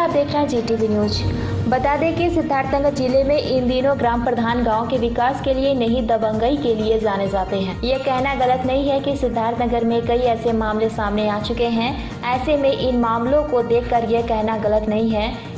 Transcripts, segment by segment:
आप देख रहे हैं जीटीवी न्यूज। बता दें कि सिद्धार्थनगर जिले में इन दिनों ग्राम प्रधान गांव के विकास के लिए नहीं दबंगई के लिए जाने जाते हैं। ये कहना गलत नहीं है कि सिद्धार्थनगर में कई ऐसे मामले सामने आ चुके हैं। ऐसे में इन मामलों को देखकर यह कहना गलत नहीं है।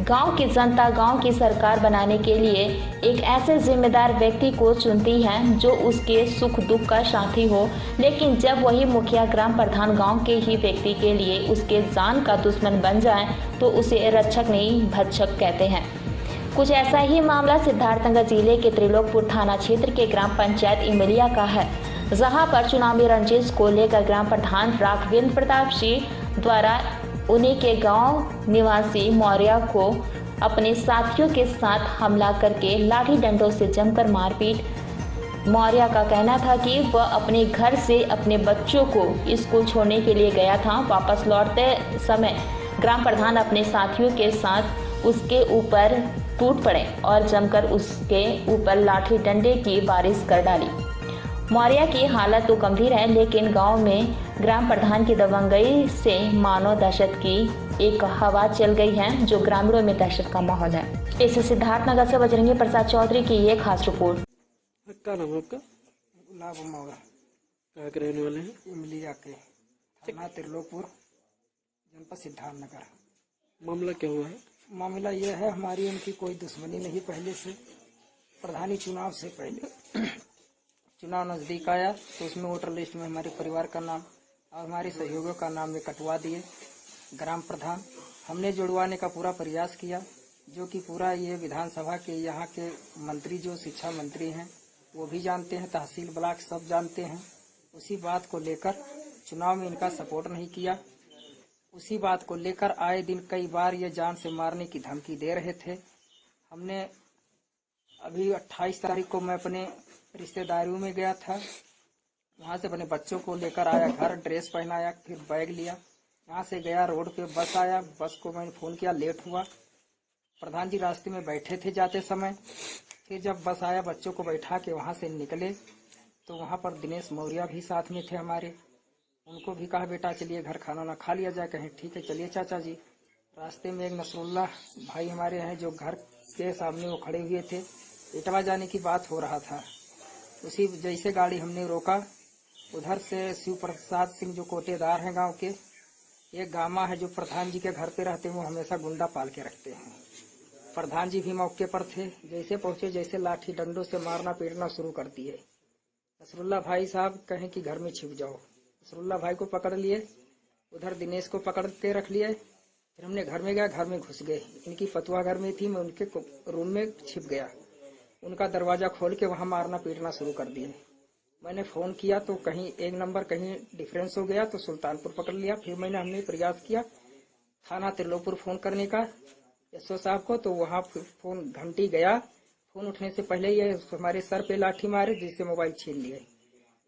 गांव की जनता गांव की सरकार बनाने के लिए एक ऐसे जिम्मेदार व्यक्ति को चुनती है जो उसके सुख दुख का साथी हो, लेकिन जब वही मुखिया ग्राम प्रधान गांव के ही व्यक्ति के लिए उसके जान का दुश्मन बन जाए तो उसे रक्षक नहीं भक्षक कहते हैं। कुछ ऐसा ही मामला सिद्धार्थनगर जिले के त्रिलोकपुर थाना क्षेत्र के ग्राम पंचायत इमलिया का है, जहां पर चुनावी रंजिश को लेकर ग्राम प्रधान राघवेंद्र प्रताप सिंह द्वारा उन्हीं के गांव निवासी मौर्य को अपने साथियों के साथ हमला करके लाठी डंडों से जमकर मारपीट। मौर्य का कहना था कि वह अपने घर से अपने बच्चों को स्कूल छोड़ने के लिए गया था। वापस लौटते समय ग्राम प्रधान अपने साथियों के साथ उसके ऊपर टूट पड़े और जमकर उसके ऊपर लाठी डंडे की बारिश कर डाली। मौर्य की हालत तो गंभीर है, लेकिन गांव में ग्राम प्रधान की दबंगई से मानो दहशत की एक हवा चल गई है, जो ग्रामीणों में दहशत का माहौल है। इस सिद्धार्थनगर से बजरंगी प्रसाद चौधरी की ये खास रिपोर्ट। क्या नाम है आपका? कहाँ के रहने वाले हैं? इमलिया के, थाना त्रिलोकपुर, जनपद सिद्धार्थनगर। मामला क्या हुआ है? मामला ये है, हमारी उनकी कोई दुश्मनी नहीं पहले से। प्रधानी चुनाव से पहले चुनाव नजदीक आया तो उसमें वोटर लिस्ट में हमारे परिवार का नाम और हमारे सहयोगियों का नाम में कटवा दिए। ग्राम प्रधान हमने जुड़वाने का पूरा प्रयास किया, जो कि पूरा ये विधानसभा के यहाँ के मंत्री जो शिक्षा मंत्री हैं वो भी जानते हैं, तहसील ब्लॉक सब जानते हैं। उसी बात को लेकर चुनाव में इनका सपोर्ट नहीं किया। उसी बात को लेकर आए दिन कई बार ये जान से मारने की धमकी दे रहे थे। हमने अभी 28 तारीख को मैं अपने रिश्तेदारियों में गया था, वहां से अपने बच्चों को लेकर आया, घर ड्रेस पहनाया, फिर बैग लिया, यहाँ से गया, रोड पे बस आया, बस को मैंने फोन किया, लेट हुआ। प्रधान जी रास्ते में बैठे थे जाते समय। फिर जब बस आया, बच्चों को बैठा के वहां से निकले तो वहां पर दिनेश मौर्य भी साथ में थे हमारे। उनको भी कहा बेटा चलिए घर खाना ना खा लिया जाए। कहें ठीक है चलिए चाचा जी। रास्ते में एक नसरुल्ला भाई हमारे हैं जो घर के सामने वो खड़े हुए थे, इटवा जाने की बात हो रहा था। उसी जैसे गाड़ी हमने रोका, उधर से शिव प्रसाद सिंह जो कोटेदार हैं गांव के, एक गामा है जो प्रधान जी के घर पे रहते हैं, वो हमेशा गुंडा पाल के रखते हैं। प्रधान जी भी मौके पर थे, जैसे पहुंचे जैसे लाठी डंडों से मारना पीटना शुरू कर दिए। नसरुल्ला भाई साहब कहें कि घर में छिप जाओ। नसरुल्ला भाई को पकड़ लिए, उधर दिनेश को पकड़ के रख लिए। फिर हमने घर में गया, घर में घुस गए। इनकी फतुआ घर में थी, मैं उनके रूम में छिप गया। उनका दरवाजा खोल के वहां मारना पीटना शुरू कर दिए। मैंने फोन किया तो कहीं एक नंबर कहीं डिफरेंस हो गया तो सुल्तानपुर पकड़ लिया। फिर हमने प्रयास किया थाना त्रिलोकपुर फोन करने का एसओ साहब को, तो वहां फोन घंटी गया। फोन उठने से पहले ये हमारे सर पे लाठी मारे, जिससे मोबाइल छीन लिए,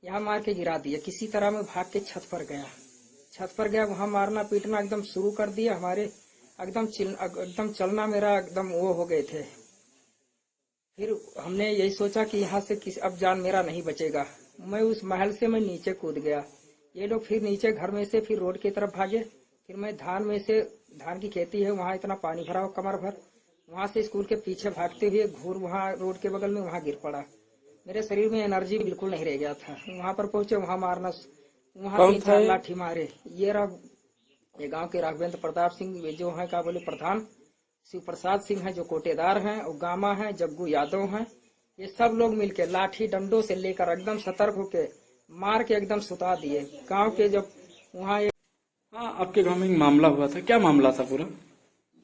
यहाँ मार के गिरा दिए। किसी तरह में भाग के छत पर गया, वहां मारना पीटना एकदम शुरू कर दिया। हमारे एकदम चलना मेरा एकदम वो हो गए थे। फिर हमने यही सोचा कि यहाँ से अब जान मेरा नहीं बचेगा। मैं उस महल से मैं नीचे कूद गया। ये लोग फिर नीचे घर में से फिर रोड की तरफ भागे। फिर मैं धान की खेती है, वहाँ इतना पानी भरा हो कमर भर, वहाँ से स्कूल के पीछे भागते हुए घूर वहाँ रोड के बगल में वहाँ गिर पड़ा। मेरे शरीर में एनर्जी बिल्कुल नहीं रह गया था। वहाँ पर पहुंचे, वहाँ मारना, वहाँ 3-4 लाठी मारे। ये गाँव के राघवेंद्र प्रताप सिंह जो है क्या बोले प्रधान, शिव प्रसाद सिंह है जो कोटेदार हैं, और गामा है, जग्गू यादव हैं। ये सब लोग मिलके लाठी डंडों से लेकर एकदम सतर्क होके मार के एकदम सुता दिए। गांव के जब वहाँ हाँ, आपके गांव में एक मामला हुआ था, क्या मामला था पूरा?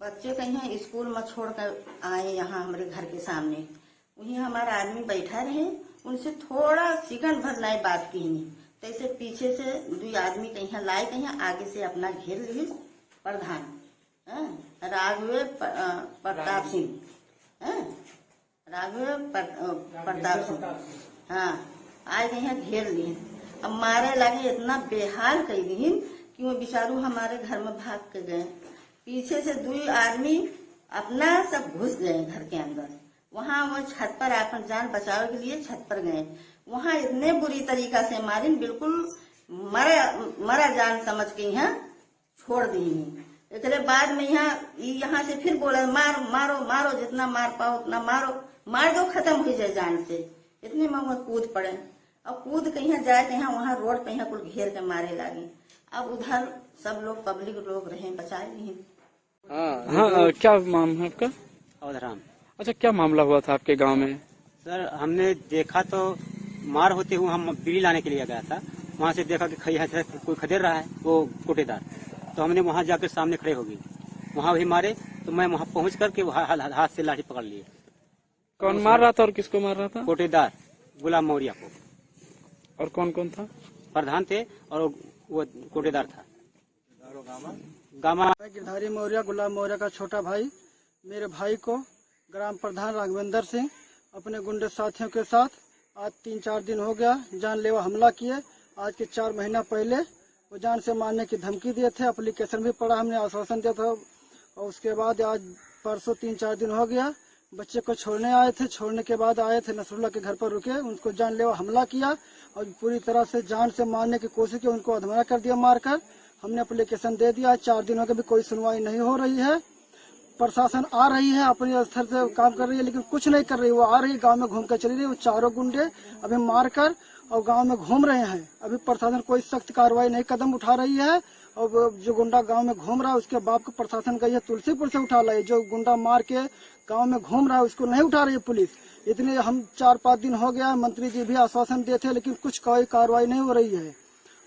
बच्चे कहीं स्कूल में छोड़ कर आए यहाँ हमारे घर के सामने, वहीं हमारा आदमी बैठा रहे, उनसे थोड़ा सेकंड भर नहीं बात की नहीं, तैसे पीछे से 2 आदमी कहीं लाए, कहीं आगे से अपना घेर लिए। प्रधान राघवेंद्र प्रताप सिंह, हाँ आए कहीं घेर लिए। अब मारे लगे, इतना बेहाल कर दी कि वो बेचारू हमारे घर में भाग के गए। पीछे से 2 आदमी अपना सब घुस गए घर के अंदर। वहाँ वो छत पर अपन जान बचाव के लिए छत पर गए। वहाँ इतने बुरी तरीका से मारी, बिल्कुल मरा जान समझ के यहाँ छोड़ दी। एकरे बाद में यहाँ से फिर बोला मार मारो मारो, जितना मार पाओ उतना मारो, मार दो खत्म हो जाए जान से। इतने में वो कूद पड़े और कूद के यहाँ जाए तो वहाँ रोड पे यहाँ कुल घेर के मारे लगे। अब उधर सब लोग पब्लिक लोग रहे, बचाए नहीं। हाँ, क्या नाम है आपका? अवधराम। अच्छा, क्या मामला हुआ था आपके गांव में? सर हमने देखा तो मार होते हुए हम बिजली लाने के लिए गया था, वहाँ से देखा कि कोई खदेड़ रहा है, वो कोटेदार। तो हमने वहाँ जाकर सामने खड़े हो गए, वहाँ भी मारे तो मैं वहाँ पहुँच करके हाथ से लाठी पकड़ लिए। कौन मार रहा था और किसको मार रहा था? कोटेदार गुलाम मौर्य को। और कौन कौन था? प्रधान थे और वो कोटेदार था। गामा गिरधारी मौर्य, गुलाम मौर्य का छोटा भाई। मेरे भाई को ग्राम प्रधान राघवेंद्र सिंह अपने गुंडे साथियों के साथ आज 3-4 दिन हो गया जानलेवा हमला किए। आज के 4 महीना पहले वो जान से मारने की धमकी दिए थे, एप्लीकेशन भी पड़ा, हमने आश्वासन दिया था। और उसके बाद आज परसों 3-4 दिन हो गया बच्चे को छोड़ने आए थे, छोड़ने के बाद आए थे नसरुल्ला के घर पर रुके, उनको जानलेवा हमला किया और पूरी तरह से जान से मारने की कोशिश की, उनको अधमरा कर दिया मारकर। हमने एप्लीकेशन दे दिया, 4 दिनों के भी कोई सुनवाई नहीं हो रही है। प्रशासन आ रही है, अपने स्तर से काम कर रही है, लेकिन कुछ नहीं कर रही। वो आ रही गांव में घूम कर चली रही, वो चारों गुंडे अभी मारकर और गांव में घूम रहे हैं। अभी प्रशासन कोई सख्त कार्रवाई नहीं कदम उठा रही है। और जो गुंडा गांव में घूम रहा है उसके बाप को प्रशासन गई है तुलसीपुर से उठा लाई। जो गुंडा मार के गांव में घूम रहा है उसको नहीं उठा रही है पुलिस। इतने हम 4-5 दिन हो गया, मंत्री जी भी आश्वासन दिए थे, लेकिन कुछ कोई कार्रवाई नहीं हो रही है।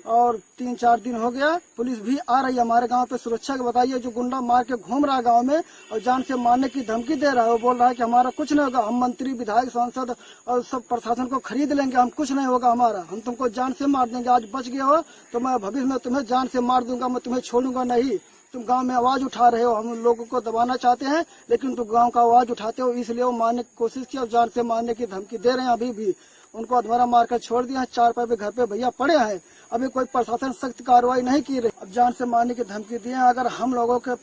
और 3-4 दिन हो गया पुलिस भी आ रही है हमारे गांव पे सुरक्षा के। बताइए, जो गुंडा मार के घूम रहा है गांव में और जान से मारने की धमकी दे रहा है, वो बोल रहा है कि हमारा कुछ नहीं होगा, हम मंत्री विधायक सांसद और सब प्रशासन को खरीद लेंगे, हम कुछ नहीं होगा हमारा, हम तुमको जान से मार देंगे। आज बच गए हो तो मैं भविष्य में तुम्हें जान से मार दूंगा, मैं तुम्हें छोड़ूंगा नहीं। तुम गांव में आवाज उठा रहे हो, हम लोगों को दबाना चाहते हैं, लेकिन तुम गांव का आवाज उठाते हो, इसलिए वो मारने की कोशिश की और जान से मारने की धमकी दे रहे हैं। अभी भी उनको अधमरा मारकर छोड़ दिया है। 4 पैसे घर पे भैया पड़े हैं, अभी कोई प्रशासन सख्त कार्रवाई नहीं की रही। अब जान से मारने की धमकी दी है। अगर हम लोगों के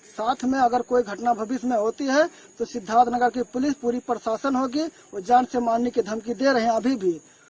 साथ में अगर कोई घटना भविष्य में होती है तो सिद्धार्थनगर की पुलिस पूरी प्रशासन होगी, वो जान से मारने की धमकी दे रहे हैं अभी भी।